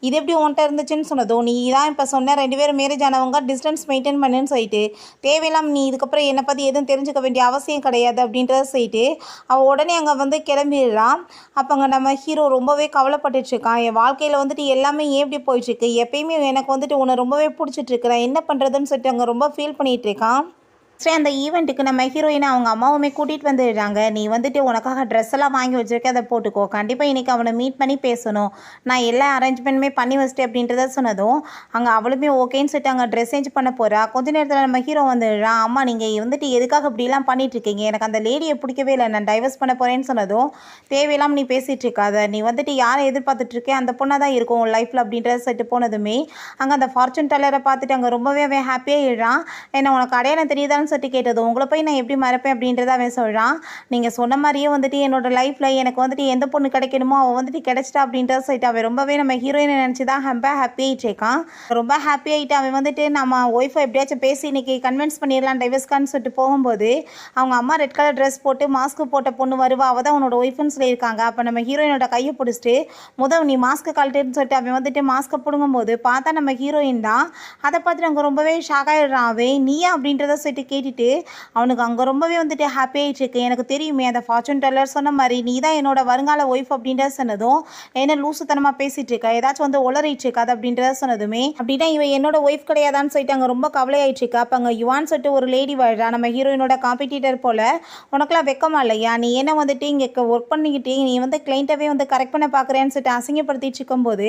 இது எப்படி உன்ட்ட இருந்துச்சுன்னு சொன்னதும், நீ தான் இப்போ சொன்ன 2 பேரும் மேரேஜ் ஆனவங்க டிஸ்டன்ஸ் மெயின்டைன் பண்ணுன்னு சொல்லிட்டு தேவையில்லாம நீ இதுக்கப்புறம் என்னை பற்றி எதுவும் தெரிஞ்சுக்க வேண்டிய அவசியம் கிடையாது அப்படின்றத சொல்லிட்டு அவள் உடனே அங்கே வந்து கிளம்பிடுறான். அப்போ அங்கே நம்ம ஹீரோ ரொம்பவே கவலைப்பட்டுட்ருக்கான். என் வாழ்க்கையில் வந்துட்டு எல்லாமே ஏன் இப்படி போயிட்டுருக்கு, எப்பயுமே எனக்கு வந்துட்டு உன்னை ரொம்பவே பிடிச்சிட்ருக்குறேன், என்ன பண்ணுறதுன்னு சொல்லிட்டு அங்கே ரொம்ப ஃபீல் பண்ணிகிட்டு இருக்கான். சரி, அந்த ஈவெண்ட்டுக்கு நம்ம ஹீரோயினை அவங்க அம்மாவுமே கூட்டிகிட்டு வந்துடுறாங்க. நீ வந்துட்டு உனக்காக ட்ரெஸ் எல்லாம் வாங்கி வச்சுருக்கேன், அதை போட்டுக்கோ, கண்டிப்பாக இன்றைக்கி அவனை மீட் பண்ணி பேசணும், நான் எல்லா அரேஞ்ச்மெண்ட்டுமே பண்ணி வச்சிட்டேன் அப்படின்றத சொன்னதும் அங்கே அவளுமே ஓகேன்னு சொல்லிட்டு அங்கே ட்ரெஸ் சேஞ்ச் பண்ண போகிறா. கொஞ்ச நேரத்தில் நம்ம ஹீரோ வந்துடுறான். அம்மா நீங்கள் வந்துட்டு எதுக்காக இப்படிலாம் பண்ணிகிட்ருக்கீங்க, எனக்கு அந்த லேடியை பிடிக்கவே இல்லை, நான் டைவர்ஸ் பண்ண போகிறேன்னு சொன்னதும், தேவையில்லாமல் நீ பேசிகிட்டு இருக்காத, நீ வந்துட்டு யாரை எதிர்பார்த்துட்ருக்கேன் அந்த பொண்ணாக தான் இருக்கும் உன் லைஃப்பில் அப்படின்றத சொல்லிட்டு போனதுமே அங்கே அந்த ஃபார்ச்சூன் டெல்லரை பார்த்துட்டு அங்கே ரொம்பவே அவன் ஹாப்பியாக இடுறான். என்ன உனக்கு அடையாளம் தெரியுதான்னு சொல்லிட்டு கேட்டது, உங்களை போய் நான் எப்படி மறப்பேன் அப்படின்றத அவன் சொல்கிறான். நீங்கள் சொன்ன மாதிரியே வந்துட்டு என்னோட லைஃப்பில் எனக்கு வந்துட்டு எந்த பொண்ணு கிடைக்கணுமோ அவள் வந்துட்டு கிடைச்சிட்டா அப்படின்றத சொல்லிட்டு அவன் ரொம்பவே நம்ம ஹீரோயினை நினச்சி தான் ரொம்ப ஹாப்பியாகிட்டு இருக்கான். ரொம்ப ஹாப்பியாகிட்டு அவன் வந்துட்டு நம்ம ஒய்ஃபை எப்படியாச்சும் பேசி இன்றைக்கி கன்வின்ஸ் பண்ணிடலாம் டைவர்ஸ்கான்னு சொல்லிட்டு போகும்போது அவங்க அம்மா ரெட் கலர் ட்ரெஸ் போட்டு மாஸ்க்கு போட்ட பொண்ணு வருவா, அவள் தான் உன்னோட ஒய்ஃப்னு சொல்லியிருக்காங்க. அப்போ நம்ம ஹீரோயினோட கையை பிடிச்சிட்டு நீ மாஸ்க்கு கழட்டுன்னு சொல்லிட்டு அவன் வந்துட்டு மாஸ்க்கை பிடுங்கும்போது பார்த்தா நம்ம ஹீரோயின் தான். அதை பார்த்துட்டு அங்கே ரொம்பவே ஷாக் ஆகிடுறான். அவன் நீயா அப்படின்றத சொல்லிட்டு கேட்டுட்டு அவனுக்கு அங்கே ரொம்பவே வந்துட்டு ஹாப்பி ஆகிட்டுருக்கு. எனக்கு தெரியுமே அந்த ஃபார்ச்சூன் டெல்லர் சொன்ன மாதிரி நீ தான் என்னோட வருங்கால ஒய்ஃப் அப்படின்றத சொன்னதும், என்ன லூசுத்தனமாக பேசிகிட்டு இருக்கா, ஏதாச்சும் வந்து உளறிட்டு இருக்காது அப்படின்றத சொன்னதுமே, அப்படின்னா இவன் என்னோட ஒய்ஃப் கிடையாதான்னு சொல்லிட்டு அங்கே ரொம்ப கவலையாயிட்டு இருக்கா. அப்போ அங்கே யுவான் சொல்லிட்டு ஒரு லேடி வாழ்றா, நம்ம ஹீரோயினோட காம்படிட்டர் போல், உனக்குலாம் வெக்கமா இல்லையா, நீ என்ன வந்துட்டு இங்கே ஒர்க் பண்ணிக்கிட்டு நீ வந்து கிளைண்ட்டவே வந்து கரெக்ட் பண்ண பார்க்குறேன்னு சொல்லிட்டு அசிங்கப்படுத்திட்டு இருக்கும்போது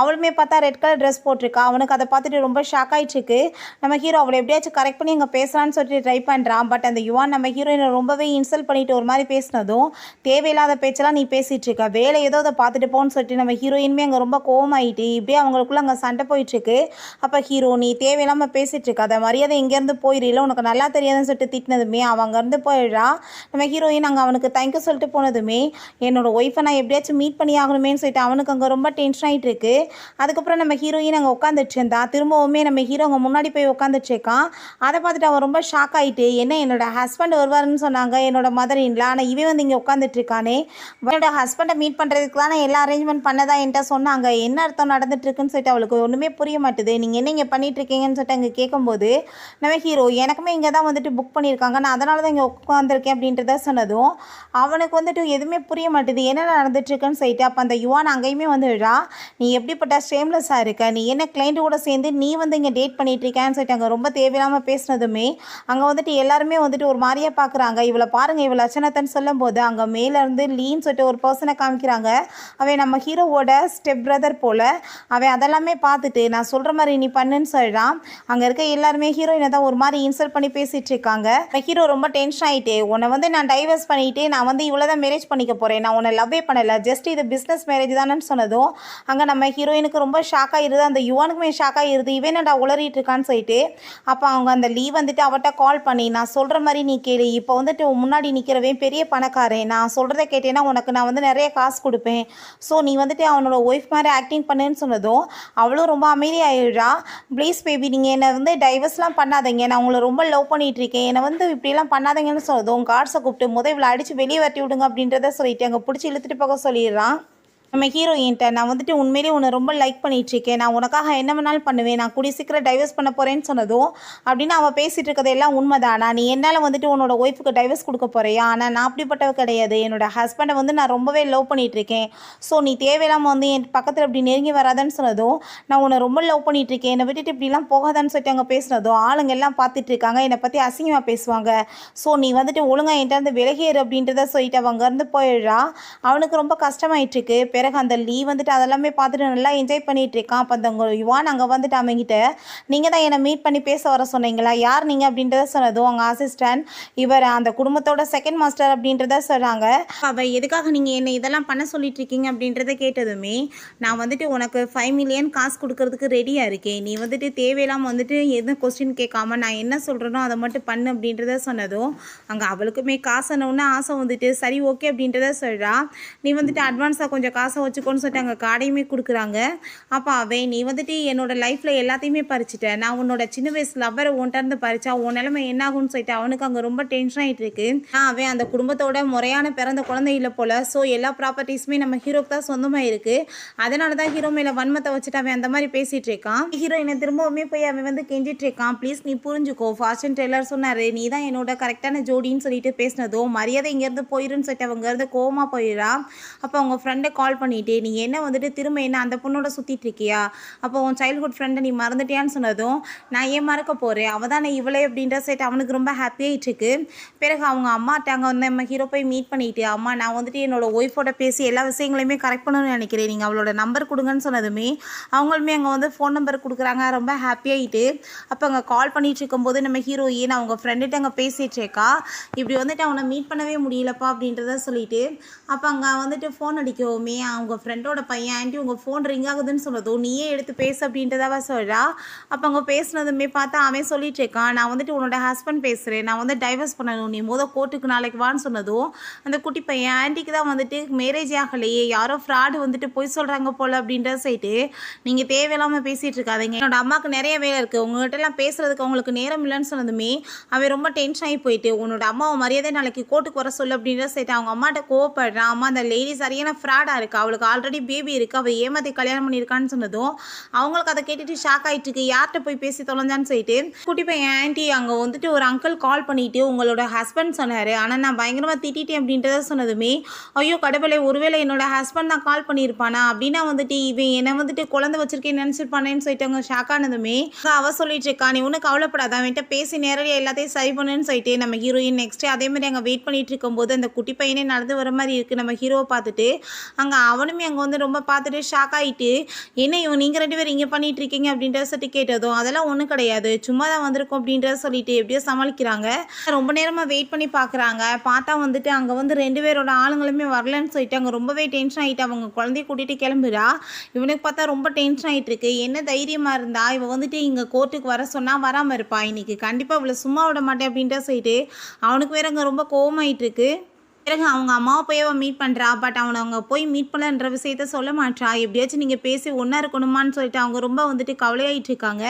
அவளுமே பார்த்தா ரெட் கலர் ட்ரெஸ் போட்டிருக்கா. அவனுக்கு அதை பார்த்துட்டு ரொம்ப ஷாக் ஆகிட்டு இருக்கு. நம்ம ஹீரோ அவளை எப்படியாச்சும் கரெக்ட் பண்ணி அங்கே பேசலான்னு சொல்லிட்டு ட்ரை பண்ணுறான். பட் அந்த யுவான் நம்ம ஹீரோயினை ரொம்பவே இன்சல்ட் பண்ணிட்டு ஒரு மாதிரி பேசினதும், தேவையில்லாத பேச்செல்லாம் நீ பேசிகிட்டு இருக்க, வேலை ஏதோ அதை பார்த்துட்டு போன்னு சொல்லிட்டு நம்ம ஹீரோயினுமே அங்கே ரொம்ப கோவமாயிட்டு இப்படியே அவங்களுக்குள்ள அங்கே சண்டை போயிட்டுருக்கு. அப்போ ஹீரோ நீ தேவையில்லாமல் பேசிகிட்டு இருக்க, அதை மரியாதை இங்கேருந்து போயிடல, உனக்கு நல்லா தெரியாதுன்னு சொல்லிட்டு திட்டினதுமே அவன் அங்கேருந்து போயிடுறா. நம்ம ஹீரோயின் அங்கே அவனுக்கு தேங்க்யூ சொல்லிட்டு போனதுமே என்னோட ஒய்ஃபை நான் எப்படியாச்சும் மீட் பண்ணி ஆகணுமேன்னு சொல்லிட்டு அவனுக்கு அங்கே ரொம்ப டென்ஷன் ஆகிட்டு இருக்கு. அதுக்கப்புறம் நம்ம ஹீரோயின் அங்கே உட்காந்துட்டு இருந்தா. திரும்பவுமே நம்ம ஹீரோ அங்கே முன்னாடி போய் உட்காந்துட்டு இருக்கான். அதை பார்த்துட்டு அவன் ரொம்ப ஷாக் ஆகிட்டு, என்ன என்னோட ஹஸ்பண்ட் வருவாருன்னு சொன்னாங்க என்னோட மதர் இன்லா, ஆனால் இவன் வந்து இங்கே உட்காந்துட்டு இருக்கானே, என்னோட ஹஸ்பண்டை மீட் பண்ணுறதுக்கு தான் எல்லா அரேஞ்ச்மெண்ட் பண்ணதான் என்கிட்ட சொன்னாங்க, என்ன அர்த்தம் நடந்துட்டு இருக்குன்னு சொல்லிட்டு அவளுக்கு ஒன்றுமே புரிய மாட்டுது. நீங்கள் என்ன இங்கே பண்ணிட்டு இருக்கீங்கன்னு சொல்லிட்டு அங்கே கேட்கும்போது நம்ம ஹீரோ எனக்குமே இங்கே தான் வந்துட்டு புக் பண்ணியிருக்காங்க, நான் அதனால தான் இங்கே உட்காந்துருக்கேன் அப்படின்றத சொன்னதும் அவனுக்கு வந்துட்டு எதுவுமே புரிய மாட்டுது என்ன நடந்துட்டுருக்குன்னு சொல்லிட்டு. அப்போ அந்த யுவான் அங்கேயுமே வந்துடுறா, நீ எப்படிப்பட்ட ஸ்டேம்லெஸ்ஸாக இருக்க, நீ என்ன கிளைண்ட் கூட சேர்ந்து நீ வந்து இங்கே டேட் பண்ணிட்டு இருக்கேன்னு சொல்லிட்டு அங்கே ரொம்ப தேவையில்லாமல் பேசினதுமே அங்கே வந்துட்டு எல்லாருமே வந்துட்டு ஒரு மாதிரியாக பார்க்குறாங்க. இவளை பாருங்கள் இவளை லட்சணத்தைன்னு சொல்லும் போது அங்கே மேலேருந்து லீன்னு சொல்லிட்டு ஒரு பர்சனை காமிக்கிறாங்க. அவன் நம்ம ஹீரோவோட ஸ்டெப் பிரதர் போல். அவன் அதெல்லாமே பார்த்துட்டு நான் சொல்கிற மாதிரி நீ பண்ணுன்னு சொல்கிறான். அங்கே இருக்க எல்லாருமே ஹீரோயினை தான் ஒரு மாதிரி இன்சல்ட் பண்ணி பேசிகிட்டு இருக்காங்க. ஹீரோ ரொம்ப டென்ஷன் ஆகிட்டு, உன்னை வந்து நான் டைவர்ஸ் பண்ணிவிட்டு நான் வந்து இவ்வளோ தான் மேரேஜ் பண்ணிக்க போகிறேன், நான் உன்னை லவ்வே பண்ணலை, ஜஸ்ட் இது பிஸ்னஸ் மேரேஜ் தானேன்னு சொன்னதும் அங்கே நம்ம ஹீரோயினுக்கு ரொம்ப ஷாக் ஆகிடுது. அந்த யுவானுக்குமே ஷாக் ஆகிடுது, இவன் என்னடா உளறிட்டு இருக்கான்னு சொல்லிட்டு. அப்போ அவங்க அந்த லீவ் வந்துட்டு அவட்ட கால் பண்ணி நான் சொல்கிற மாதிரி நீ கேளு, இப்போ வந்துட்டு முன்னாடி நிற்கிறவன் பெரிய பணக்காரன், நான் சொல்கிறத கேட்டேன்னா உனக்கு நான் வந்து நிறைய காசு கொடுப்பேன், ஸோ நீ வந்துட்டு அவனோட ஒய்ஃப் மாதிரி ஆக்டிங் பண்ணுன்னு சொன்னதும் அவளும் ரொம்ப அமைதியாகிடுறா. ப்ளீஸ் பேபி நீங்கள் என்னை வந்து டைவர்ஸ்லாம் பண்ணாதீங்க, நான் உங்களை ரொம்ப லவ் பண்ணிகிட்ருக்கேன், என்னை வந்து இப்படிலாம் பண்ணாதீங்கன்னு சொன்னதும் கார்ட்ஸை கூப்பிட்டு இவளை அடித்து வெளியே வரட்டி விடுங்க அப்படின்றத சொல்லிட்டு அங்கே பிடிச்சி இழுத்துட்டு போக சொல்லிடுறான். நம்ம ஹீரோயின்ட்ட நான் வந்துட்டு உண்மையிலேயே உன்னை ரொம்ப லைக் பண்ணிகிட்ருக்கேன், நான் உனக்காக என்ன வேணாலும் பண்ணுவேன், நான் கூடிய சீக்கிரம் டைவர்ஸ் பண்ண போகிறேன்னு சொன்னதும் அப்படின்னு அவள் பேசிகிட்டு இருக்கிறது எல்லாம் உண்மைதானா, நீ என்னால் வந்துட்டு உன்னோட ஒய்ஃபுக்கு டைவர்ஸ் கொடுக்க போறியா, ஆனால் நான் அப்படிப்பட்டவ கிடையாது, என்னோட ஹஸ்பண்டை வந்து நான் ரொம்பவே லவ் பண்ணிகிட்ருக்கேன், ஸோ நீ தேவையில்லாமல் வந்து என் பக்கத்தில் இப்படி நெருங்கி வராதான்னு சொன்னதும் நான் உன்னை ரொம்ப லவ் பண்ணிகிட்ருக்கேன், என்னை விட்டுட்டு இப்படிலாம் போகாதான்னு சொல்லிட்டு அவங்க பேசுனதும் ஆளுங்க எல்லாம் பார்த்துட்டு இருக்காங்க, என்னை பற்றி அசிங்கமாக பேசுவாங்க, ஸோ நீ வந்துட்டு ஒழுங்காக என்கிட்ட இருந்து விலகிடு அப்படின்றத சொல்லிட்டு அவங்க இருந்து போயிடுறா. அவனுக்கு ரொம்ப கஷ்டமாயிட்டுருக்கு. பிறகு அந்த லீ வந்துட்டு அதெல்லாமே பார்த்துட்டு நல்லா என்ஜாய் பண்ணிகிட்டு இருக்கான். அப்போ அந்த யுவான் அங்கே வந்துட்டு அவங்கிட்ட நீங்கள் தான் என்னை மீட் பண்ணி பேச வர சொன்னீங்களா, யார் நீங்கள் அப்படின்றத சொன்னதும் அவங்க அசிஸ்டன்ட் இவர் அந்த குடும்பத்தோட செகண்ட் மாஸ்டர் அப்படின்றத சொல்கிறாங்க. அவள் எதுக்காக நீங்கள் என்னை இதெல்லாம் பண்ண சொல்லிட்டு இருக்கீங்க அப்படின்றத கேட்டதுமே நான் வந்துட்டு உனக்கு 5 மில்லியன் காசு கொடுக்கறதுக்கு ரெடியாக இருக்கேன், நீ வந்துட்டு தேவையில்லாமல் வந்துட்டு எதுவும் கொஸ்டின் கேட்காம நான் என்ன சொல்கிறேனோ அதை மட்டும் பண்ணு அப்படின்றத சொன்னதும் அங்கே அவளுக்குமே காசுன்னு ஆசை வந்துட்டு சரி ஓகே அப்படின்றத சொல்கிறா. நீ வந்துட்டு அட்வான்ஸாக கொஞ்சம் காசை வச்சுக்கோன்னு சொல்லிட்டு அங்கே கார்டையுமே கொடுக்குறாங்க. அப்போ அவன் நீ வந்துட்டு என்னோடய லைஃப்பில் எல்லாத்தையுமே பறிச்சிட்டேன், நான் உன்னோட சின்ன வயசு லவ்வரை உன்கிட்ட பறிச்சா உன் நிலைமை என்ன ஆகும்னு சொல்லிட்டு அவனுக்கு அங்கே ரொம்ப டென்ஷன் ஆகிட்டு இருக்கு. அவன் அந்த குடும்பத்தோட முறையான பிறந்த குழந்தை இல்லை போல், ஸோ எல்லா ப்ராப்பர்ட்டிஸுமே நம்ம ஹீரோக்கு தான் சொந்தமாக இருக்குது, அதனால தான் ஹீரோ மேலே வன்மத்தை வச்சுட்டு அவன் அந்த மாதிரி பேசிகிட்டு இருக்கான். ஹீரோயினை திரும்பவுமே போய் அவன் வந்து கெஞ்சிட்டு இருக்கான், ப்ளீஸ் நீ புரிஞ்சுக்கோ, ஃபாஸ்ட் டெய்லர் சொன்னார் நீ தான் என்னோட கரெக்டான ஜோடின்னு சொல்லிட்டு பேசினதோ மரியாதை இங்கேருந்து போயிருன்னு சொல்லிட்டு அவங்க இருந்து கோவமாக போயிடா. அப்போ அவங்க ஃப்ரெண்டை கால் பண்ணிவிட்டு நீ என்ன வந்துட்டு திரும்ப என்ன அந்த பொண்ணோட சுற்றிட்டு இருக்கியா, அப்போ உன் சைல்ட்ஹுட் ஃப்ரெண்டை நீ மறந்துட்டியான்னு சொன்னதும் நான் ஏன் மறக்க போகிறேன், அவள் தானே இவளே அப்படின்ற சைட்டு அவனுக்கு ரொம்ப ஹாப்பியாகிட்டு இருக்கு. பிறகு அவங்க அம்மாட்ட அங்கே வந்து நம்ம ஹீரோ போய் மீட் பண்ணிவிட்டு அம்மா நான் வந்துட்டு என்னோட ஒய்ஃபோட பேசி எல்லா விஷயங்களையுமே கரெக்ட் பண்ணணும்னு நினைக்கிறேன், நீங்கள் அவளோட நம்பர் கொடுங்கன்னு சொன்னதுமே அவங்களுமே அங்கே வந்து ஃபோன் நம்பர் கொடுக்குறாங்க. ரொம்ப ஹாப்பியாகிட்டு அப்போ அங்கே கால் பண்ணிட்டு இருக்கும்போது நம்ம ஹீரோயின் அவங்க ஃப்ரெண்டுகிட்ட அங்கே பேசிகிட்டு இருக்கா, இப்படி வந்துட்டு அவனை மீட் பண்ணவே முடியலப்பா அப்படின்றத சொல்லிட்டு அப்போ அங்கே வந்துட்டு ஃபோன் அடிக்கவுமே அவங்க ஃப்ரெண்டோட பையன் ஆண்டி உங்கள் ஃபோன் ரிங் ஆகுதுன்னு சொன்னதும் நீயே எடுத்து பேசு அப்படின்றதாவ சொல்கிறா. அப்போ அவங்க பேசுனதுமே பார்த்தா அவன் சொல்லிட்டு இருக்கான் நான் வந்துட்டு உன்னோட ஹஸ்பண்ட் பேசுகிறேன், நான் வந்து டைவர்ஸ் பண்ணணும், நீ கோர்ட்டுக்கு நாளைக்கு வான்னு சொன்னதும் அந்த குட்டி பையன் ஆண்டிக்கு தான் வந்துட்டு மேரேஜ் ஆகலையே, யாரோ ஃப்ராடு வந்துட்டு போய் சொல்கிறாங்க போல் அப்படின்ற சைட்டு நீங்கள் தேவையில்லாமல் பேசிகிட்டு இருக்காதீங்க, என்னோட அம்மாவுக்கு நிறைய வேலை இருக்குது, உங்கள்கிட்டலாம் பேசுகிறதுக்கு அவங்களுக்கு நேரம் இல்லைன்னு சொன்னதுமே அவன் ரொம்ப டென்ஷன் ஆகி போயிட்டு உன்னோட அம்மாவை மரியாதை நாளைக்கு கோர்ட்டுக்கு வர சொல்லு அப்படின்ற சைட்டு அவங்க அம்மாட்ட கோவப்படுறான். அம்மா அந்த லேடி சரியான ஃப்ராடாக இருக்குது, அவளுக்கு ஆல்ரெடி பேபி இருக்குது, அவள் ஏமாற்றி கல்யாணம் பண்ணியிருக்கான்னு சொன்னதும் அவங்களுக்கு அதை கேட்டுட்டு ஷாக் ஆகிட்டு இருக்கு, யார்கிட்ட போய் பேசி தொலைஞ்சான்னு சொல்லிட்டு குட்டி பையன் ஆண்டி அங்கே வந்துட்டு ஒரு அங்கிள் கால் பண்ணிட்டு உங்களோட ஹஸ்பண்ட் சொன்னார், ஆனால் நான் பயங்கரமாக திட்டிட்டேன் அப்படின்றத சொன்னதுமே ஐயோ கடவுளே ஒருவேளை என்னோட ஹஸ்பண்ட் தான் கால் பண்ணியிருப்பானா அப்படின்னா வந்துட்டு இவன் என்னை வந்துட்டு குழந்தை வச்சிருக்கேன்னு நினச்சிருப்பானேன்னு சொல்லிட்டு அவங்க ஷாக் ஆனதுமே அவ சொல்லிட்டு இருக்கா நீ ஒன்றும் கவலைப்படாத, அவன்கிட்ட பேசி நேரடியாக எல்லாத்தையும் சரி பண்ணுன்னு சொல்லிட்டு நம்ம ஹீரோயின் நெக்ஸ்ட் அதே மாதிரி அங்கே வெயிட் பண்ணிட்டு இருக்கும்போது அந்த குட்டி பையனே நடந்து வர மாதிரி இருக்குது. நம்ம ஹீரோவை பார்த்துட்டு அங்கே அவனுமே அங்கே வந்து ரொம்ப பார்த்துட்டு ஷாக் ஆகிட்டு என்ன இவன் நீங்கள் 2 பேரும் இங்கே பண்ணிட்டு இருக்கீங்க அப்படின்றத சொல்லி கேட்டதும் அதெல்லாம் ஒன்றும் கிடையாது சும்மா தான் வந்திருக்கோம் அப்படின்றத சொல்லிட்டு எப்படியோ சமாளிக்கிறாங்க. ரொம்ப நேரமாக வெயிட் பண்ணி பார்க்குறாங்க, பார்த்தா வந்துட்டு அங்கே வந்து 2 பேரோட ஆளுங்களுமே வரலன்னு சொல்லிட்டு அங்கே ரொம்பவே டென்ஷன் ஆகிட்டு அவங்க குழந்தைய கூட்டிகிட்டு கிளம்புறா. இவனுக்கு பார்த்தா ரொம்ப டென்ஷன் ஆகிட்டு இருக்கு, என்ன தைரியமாக இருந்தா இவன் வந்துட்டு இங்கே கோர்ட்டுக்கு வர சொன்னால் வராமல் இருப்பா, இன்னைக்கு கண்டிப்பாக இவ்வளோ சும்மா விட மாட்டேன் அப்படின்ற சொல்லிட்டு அவனுக்கு வேற அங்கே ரொம்ப கோவமாயிட்டு இருக்கு. பிறகு அவங்க அம்மாவை போய் அவன் மீட் பண்ணுறா, பட் அவனை அவங்க போய் மீட் பண்ணலன்ற விஷயத்த சொல்ல மாட்டா, எப்படியாச்சும் நீங்கள் பேசி ஒன்றா இருக்கணுமான்னு சொல்லிட்டு அவங்க ரொம்ப வந்துட்டு கவலையாயிட்டு இருக்காங்க.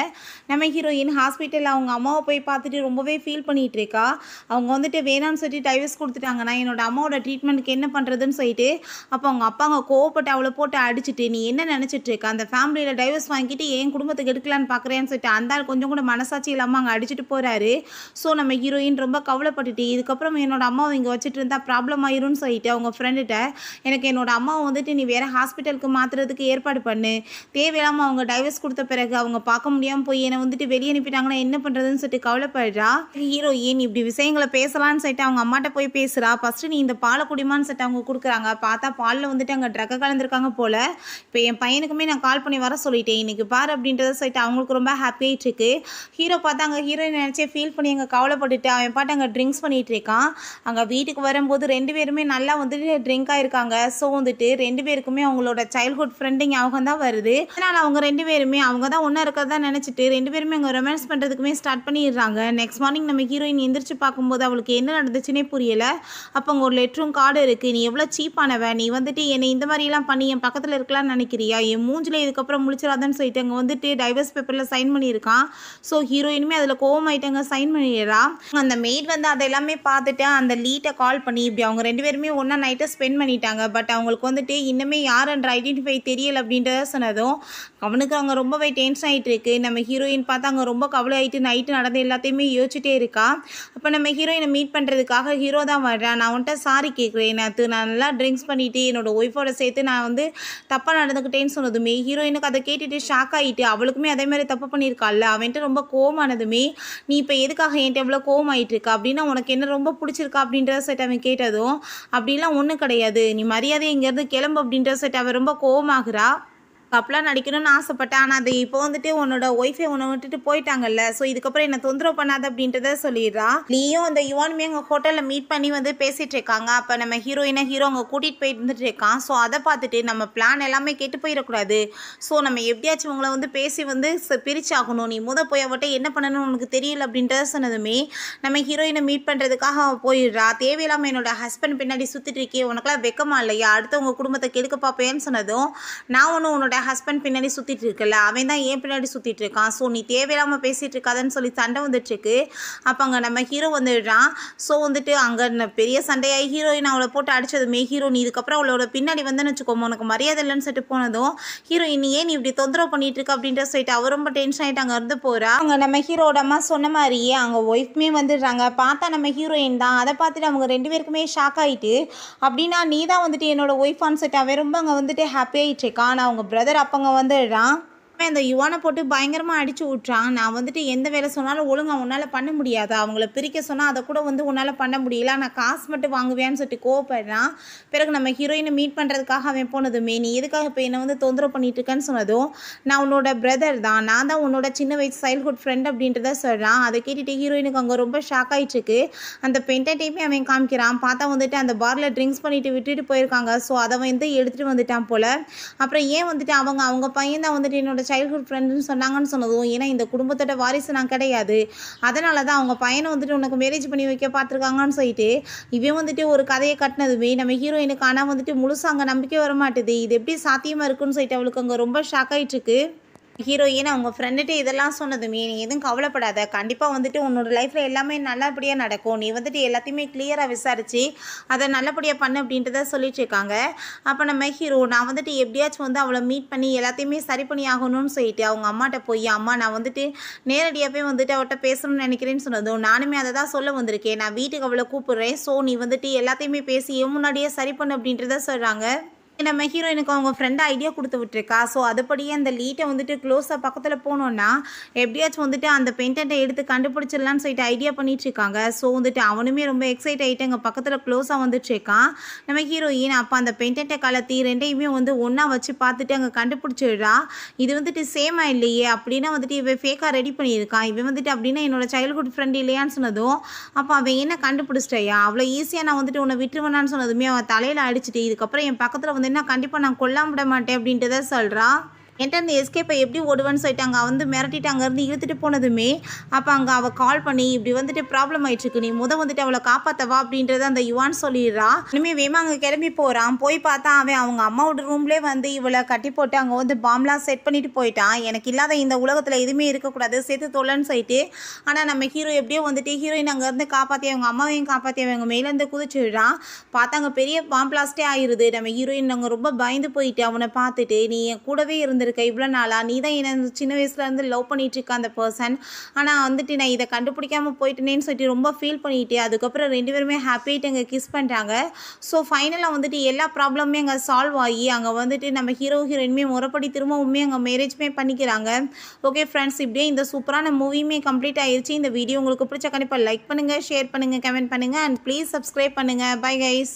நம்ம ஹீரோயின் ஹாஸ்பிட்டலில் அவங்க அம்மாவை போய் பார்த்துட்டு ரொம்பவே ஃபீல் பண்ணிகிட்டு இருக்கா. அவங்க வந்துட்டு வேணான்னு சொல்லிட்டு டைவர்ஸ் கொடுத்துட்டாங்க, நான் என்னோட அம்மாவோட ட்ரீட்மெண்ட்டுக்கு என்ன பண்ணுறதுன்னு சொல்லிட்டு அப்போ அவங்க அப்பா அங்கே கோவப்பட்டு அவளை போட்டு அடிச்சுட்டு நீ என்ன நினச்சிட்டு இருக்க, அந்த ஃபேமிலியில் டைவர்ஸ் வாங்கிட்டு என் குடும்பத்துக்கு எடுக்கலான்னு பார்க்குறேன்னு சொல்லிட்டு அந்த ஆள் கொஞ்சம் கூட மனசாட்சி இல்லாமல் அங்கே அடிச்சுட்டு போகிறாரு. ஸோ நம்ம ஹீரோயின் ரொம்ப கவலைப்பட்டுட்டு இதுக்கப்புறம் என்னோட அம்மாவை இங்கே வச்சுட்டு இருந்தால் ப்ராப்ளம் ஆயிரும்னு சொல்லிட்டு அவங்க ஃப்ரெண்டுகிட்ட எனக்கு என்னோட அம்மாவை வந்துட்டு நீ வேறு ஹாஸ்பிட்டலுக்கு மாற்றுறதுக்கு ஏற்பாடு பண்ணு, தேவையில்லாமல் அவங்க டைவர்ஸ் கொடுத்த பிறகு அவங்க பார்க்க முடியாமல் போய் என்னை வந்துட்டு வெளியே அனுப்பிட்டாங்கன்னா என்ன பண்ணுறதுன்னு சொல்லிட்டு கவலைப்படுறா. ஹீரோயின் இப்படி விஷயங்களை பேசலான்னு சொல்லிட்டு அவங்க அம்மாட்ட போய் பேசுகிறா. ஃபஸ்ட்டு நீ இந்த பாலை குடிமான்னு சொல்லிட்டு அவங்க கொடுக்குறாங்க, பார்த்தா பாலில் வந்துட்டு அங்கே ட்ரக்கை கலந்துருக்காங்க போல். இப்போ என் பையனுக்குமே நான் கால் பண்ணி வர சொல்லிட்டேன், இன்னைக்கு பாரு அப்படின்றத சொல்லிட்டு அவங்களுக்கு ரொம்ப ஹாப்பியாகிட்டு இருக்கு. ஹீரோ பார்த்தா அங்கே ஹீரோயின் நினச்சே ஃபீல் பண்ணி அங்கே கவலைப்பட்டுட்டு அவன் பாட்டு அங்கே ட்ரிங்க்ஸ் பண்ணிகிட்டு இருக்கான். அங்கே வீட்டுக்கு வரும்போது 2 பேருமே நல்லா வந்துட்டு ட்ரிங்க் ஆயிருக்காங்க. ஸோ வந்துட்டு 2 பேருக்குமே அவங்களோட சைல்ட்ஹுட் ஃப்ரெண்டு ஞாபகம் தான் வருது. அதனால் அவங்க 2 பேருமே அவங்க தான் ஒன்றா இருக்கிறதா நினச்சிட்டு 2 பேருமே அங்கே ரொமான்ஸ் பண்ணுறதுக்குமே ஸ்டார்ட் பண்ணிடுறாங்க. நெக்ஸ்ட் மார்னிங் நம்ம ஹீரோயின் எந்திரிச்சு பார்க்கும்போது அவளுக்கு என்ன நடந்துச்சுன்னே புரியலை. அப்போ அங்கே ஒரு லெட்டரும் கார்டு இருக்குது, நீ எவ்வளோ சீப்பானவன், நீ வந்துட்டு என்னை இந்த மாதிரிலாம் பண்ணி என் பக்கத்தில் இருக்கலாம்னு நினைக்கிறியா, என் மூஞ்சில் இதுக்கப்புறம் முடிச்சிடாதான்னு சொல்லிட்டு அங்கே வந்துட்டு டைவர்ஸ் பேப்பரில் சைன் பண்ணியிருக்கான். ஸோ ஹீரோயினுமே அதில் கோவமாயிட்டாங்க சைன் பண்ணிடுறா. அந்த மெய்ட் வந்து அதை எல்லாமே பார்த்துட்டு அந்த லீட்டை கால் பண்ணி இப்படி அவங்க 2 பேருமே ஒன்றா நைட்டை ஸ்பெண்ட் பண்ணிட்டாங்க. பட் அவங்களுக்கு வந்துட்டு இன்னுமே யாருன்ற ஐடென்டிஃபை தெரியலை அப்படின்றத சொன்னதும் அவனுக்கு அங்கே ரொம்பவே டென்ஷன் ஆகிட்டு இருக்கு. நம்ம ஹீரோயின் பார்த்தா அங்கே ரொம்ப கவலை ஆகிட்டு நைட்டு நடந்த எல்லாத்தையுமே யோசிச்சுட்டே இருக்கா. அப்போ நம்ம ஹீரோயினை மீட் பண்ணுறதுக்காக ஹீரோ தான் வர்றான். நான் உன்ட்ட சாரி கேட்குறேன், நான் நல்லா ட்ரிங்க்ஸ் பண்ணிவிட்டு என்னோட ஒய்ஃபோட சேர்த்து நான் வந்து தப்பாக நடந்துக்கிட்டேன்னு சொன்னதுமே ஹீரோயினுக்கு அதை கேட்டுட்டு ஷாக் ஆகிட்டு அவளுக்குமே அதே மாதிரி தப்பு பண்ணியிருக்காள்ல, அவன்ட்டு ரொம்ப கோவமானதுமே நீ இப்போ எதுக்காக என்கிட்ட எவ்வளோ கோவம் ஆகிட்டு இருக்கா அப்படின்னா உனக்கு என்ன ரொம்ப பிடிச்சிருக்கா அப்படின்ற செட் அவன் கேட்டதும் அப்படிலாம் ஒன்றும் கிடையாது, நீ மரியாதை இங்கேருந்து கிளம்பு அப்படின்ற செட் அவன் ரொம்ப கோவமாகறா. அப்பெல்லாம் நடிக்கணும்னு ஆசைப்பட்டேன், ஆனால் அது இப்போ வந்துட்டு உன்னோட ஒய்ஃபை உன்னை விட்டுட்டு போயிட்டாங்கல்ல, ஸோ இதுக்கப்புறம் என்ன தொந்தரவு பண்ணாத அப்படின்றத சொல்லிடுறா. நீயும் அந்த யுவானுமே அங்கே ஹோட்டலில் மீட் பண்ணி வந்து பேசிகிட்டு இருக்காங்க. அப்போ நம்ம ஹீரோ அங்கே கூட்டிகிட்டு போயிட்டு இருந்துட்டு இருக்கான். ஸோ அதை பார்த்துட்டு நம்ம பிளான் எல்லாமே கெட்டு போயிடக்கூடாது, ஸோ நம்ம எப்படியாச்சும் உங்களை வந்து பேசி வந்து பிரிச்சாகணும், நீ போய் அவட்ட என்ன பண்ணணும்னு உனக்கு தெரியல அப்படின்றத சொன்னதுமே நம்ம ஹீரோயினை மீட் பண்ணுறதுக்காக அவள் போயிடுறா. தேவையில்லாமல் என்னோட ஹஸ்பண்ட் பின்னாடி சுற்றிட்டு இருக்கே, உனக்குலாம் வெக்கமா இல்லையா, அடுத்து உங்கள் குடும்பத்தை கெடுக்க பார்ப்பேன்னு சொன்னதும் நான் ஒன்றும் உன்னோட ஹஸ்பண்ட் பின்னாடி சுற்றிட்டு இருக்கல, அவன் தான் ஏன் பின்னாடி சுற்றிட்டு இருக்கான், ஸோ நீ தேவையில்லாமல் பேசிகிட்டு இருக்காதுன்னு சொல்லி சண்டை வந்துட்டுருக்கு. அப்போ அங்கே நம்ம ஹீரோ வந்துடுறான். ஸோ வந்துட்டு அங்கே பெரிய சண்டையாகி ஹீரோயின் அவளை போட்டு அடித்ததுமே ஹீரோ நீ இதுக்கப்புறம் அவளோட பின்னாடி வந்துன்னு வச்சுக்கோமா உனக்கு மரியாதை இல்லைன்னு சொல்லிட்டு போனதும் ஹீரோயின் ஏன் நீ இப்படி தொந்தரவு பண்ணிட்டு இருக்க அப்படின்ற சொல்லிட்டு அவர் ரொம்ப டென்ஷன் ஆகிட்டு அங்கே இருந்து போகிறா. அங்கே நம்ம ஹீரோட அம்மா சொன்ன மாதிரியே அங்கே ஒய்ஃப்மே வந்துடுறாங்க. பார்த்தா நம்ம ஹீரோயின் தான். அதை பார்த்துட்டு அவங்க 2 பேருக்குமே ஷாக் ஆகிட்டு அப்படின்னா நீ தான் வந்துட்டு என்னோட ஒய்ஃபான்னு சொல்லிட்டு அவன் ரொம்ப அங்கே வந்துட்டு ஹாப்பி ஆகிட்டு இருக்கான். ஆனால் அவங்க பிரதர் அப்பங்க வந்துடுறான். அந்த யுவானை போட்டு பயங்கரமாக அடிச்சு விட்றான். நான் வந்துட்டு எந்த வேலை சொன்னாலும் ஒழுங்காக உன்னால் பண்ண முடியாது, அவங்கள பிரிக்க சொன்னால் அதை கூட வந்து உன்னால் பண்ண முடியல, நான் காசு மட்டும் வாங்குவேன்னு சொல்லிட்டு கோவப்படுறான். பிறகு நம்ம ஹீரோயினை மீட் பண்ணுறதுக்காக அவன் போனதுமே நீ எதுக்காக இப்போ என்னை வந்து தொந்தரவு பண்ணிட்டு இருக்கேன்னு சொன்னதும் நான் உன்னோட பிரதர் தான், நான் தான் உன்னோட சின்ன வயசு சைல்ட்ஹுட் ஃப்ரெண்ட் அப்படின்றத சொல்கிறான். அதை கேட்டுட்டு ஹீரோயினுக்கு அங்கே ரொம்ப ஷாக் ஆகிட்டுருக்கு. அந்த பென்டைமே அவன் காமிக்கிறான். பார்த்தா வந்துட்டு அந்த பாரில் ட்ரிங்க்ஸ் பண்ணிட்டு விட்டுட்டு போயிருக்காங்க. ஸோ அதை வந்து எடுத்துகிட்டு வந்துட்டான் போல். அப்புறம் ஏன் வந்துட்டு அவங்க பையன் தான் வந்துட்டு என்னோட சைல்ட்ஹுட் ஃப்ரெண்டுன்னு சொன்னாங்கன்னு சொன்னதும் ஏன்னா இந்த குடும்பத்தோட வாரிசு நான் கிடையாது, அதனால தான் அவங்க பையனை வந்துட்டு உனக்கு மேரேஜ் பண்ணி வைக்க பார்த்துருக்காங்கன்னு சொல்லிட்டு இவன் வந்துட்டு ஒரு கதையை கட்டினதுமே நம்ம ஹீரோயினுக்கு ஆனால் வந்துட்டு முழுசாக அங்கே நம்பிக்கை வர மாட்டுது. இது எப்படி சாத்தியமாக இருக்குன்னு சொல்லிட்டு அவளுக்கு அங்கே ரொம்ப ஷாக் ஆகிட்டுருக்கு. ஹீரோயின் அவங்க ஃப்ரெண்டுகிட்ட இதெல்லாம் சொன்னதுமே நீ எதுவும் கவலைப்படாத, கண்டிப்பாக வந்துட்டு உன்னோட லைஃப்பில் எல்லாமே நல்லபடியாக நடக்கும், நீ வந்துட்டு எல்லாத்தையுமே கிளியராக விசாரித்து அதை நல்லபடியாக பண்ணு அப்படின்றத சொல்லிட்டு இருக்காங்க. அப்போ நம்ம ஹீரோ நான் வந்துட்டு எப்படியாச்சும் வந்து அவளை மீட் பண்ணி எல்லாத்தையுமே சரி பண்ணி ஆகணும்னு சொல்லிட்டு அவங்க அம்மாட்ட போய் அம்மா நான் வந்துட்டு நேரடியாகவே வந்துட்டு அவட்ட பேசணும்னு நினைக்கிறேன்னு சொன்னதும் நானுமே அதை தான் சொல்ல வந்திருக்கேன், நான் வீட்டுக்கு அவளை கூப்பிடுறேன், ஸோ நீ வந்துட்டு எல்லாத்தையுமே பேசி முன்னாடியே சரி பண்ணு அப்படின்றத சொல்கிறாங்க. நம்ம ஹீரோயினுக்கு அவங்க ஃப்ரெண்டு ஐடியா கொடுத்து விட்டுருக்கா. ஸோ அதுபடியே அந்த லீட்டை வந்துட்டு க்ளோஸாக பக்கத்தில் போனோன்னா எப்படியாச்சும் வந்துட்டு அந்த பெயிண்டை எடுத்து கண்டுபிடிச்சிடலான்னு சொல்லிட்டு ஐடியா பண்ணிட்டுருக்காங்க. ஸோ வந்துட்டு அவனுமே ரொம்ப எக்ஸைட் ஆகிட்டு அங்கே பக்கத்தில் க்ளோஸாக வந்துட்டுருக்கான். நம்ம ஹீரோயின் அப்போ அந்த பெயிண்டை கலத்தி 2யுமே வந்து ஒன்றா வச்சு பார்த்துட்டு அங்கே கண்டுபிடிச்சிடுறா. இது வந்துட்டு சேமாக இல்லையே அப்படின்னா வந்துட்டு இவன் ஃபேக்காக ரெடி பண்ணியிருக்கான், இவன் வந்துட்டு அப்படின்னா என்னோட சைல்ட்ஹுட் ஃப்ரெண்ட் இல்லையான்னு சொன்னதும் அப்போ அவன் என்ன கண்டுபிடிச்சிட்டாயா, அவ்வளோ ஈஸியாக நான் வந்துட்டு உன்னை விட்டுருவேனான்னு சொன்னதுமே அவன் தலையில் அடிச்சுட்டு இதுக்கப்புறம் என் பக்கத்தில் வந்து என்ன கண்டிப்பாக நான் கொல்லாம விட மாட்டேன் அப்படின்றத சொல்கிறா. என்கிட்ட அந்த எஸ்கேப்பை எப்படி ஓடுவேன்னு சொல்லிட்டு அங்கே வந்து மிரட்டிட்டு அங்கேருந்து இழுத்துட்டு போனதுமே அப்போ அங்கே அவள் கால் பண்ணி இப்படி வந்துட்டு ப்ராப்ளம் ஆயிடுச்சுக்கு, நீ வந்துட்டு அவளை காப்பாற்றவா அப்படின்றத அந்த யுவான் சொல்லிடுறா. இனிமேல் வேமா அங்கே கிளம்பி போகிறான். போய் பார்த்தா அவன் அவங்க அம்மாவோட ரூம்லேயே வந்து இவளை கட்டி போட்டு அங்கே வந்து பாம்லாம் செட் பண்ணிட்டு போயிட்டான். எனக்கு இல்லாத இந்த உலகத்தில் எதுவுமே இருக்கக்கூடாது, சேர்த்து தொல்லன்னு சொல்லிட்டு. ஆனால் நம்ம ஹீரோ எப்படியோ வந்துட்டு ஹீரோயின் அங்கேருந்து காப்பாற்றி அவங்க அம்மாவையும் காப்பாற்றி அவங்க மேலேருந்து குதிச்சுடுறான். பார்த்தா அங்கே பெரிய பாம் பிளாஸ்டே ஆயிடுது. நம்ம ஹீரோயின் அங்கே ரொம்ப பயந்து போயிட்டு அவனை பார்த்துட்டு நீ என் கூடவே இருந்து இவ்வளோ நாளா, நீ தான் என்ன சின்ன வயசுலேருந்து லவ் பண்ணிட்டு இருக்க அந்த பர்சன், ஆனால் வந்துட்டு நான் இதை கண்டுபிடிக்காமல் போயிட்டேனேன்னு சொல்லிட்டு ரொம்ப ஃபீல் பண்ணிட்டு அதுக்கப்புறம் 2 பேருமே ஹாப்பியாகிட்டு அங்கே கிஸ் பண்ணுறாங்க. ஸோ ஃபைனலாக வந்துட்டு எல்லா ப்ராப்ளமுமே அங்கே சால்வ் ஆகி அங்கே வந்துட்டு நம்ம ஹீரோயினுமே முறைப்படி திரும்பவுமே அங்கே மேரேஜ்மே பண்ணிக்கிறாங்க. ஓகே ஃப்ரெண்ட்ஸ், இப்படியே இந்த சூப்பரான மூவியுமே கம்ப்ளீட் ஆயிடுச்சு. இந்த வீடியோ உங்களுக்கு பிடிச்ச கண்டிப்பாக லைக் பண்ணுங்கள், ஷேர் பண்ணுங்கள், கமெண்ட் பண்ணுங்கள் அண்ட் ப்ளீஸ் சப்ஸ்கிரைப் பண்ணுங்கள். Bye guys.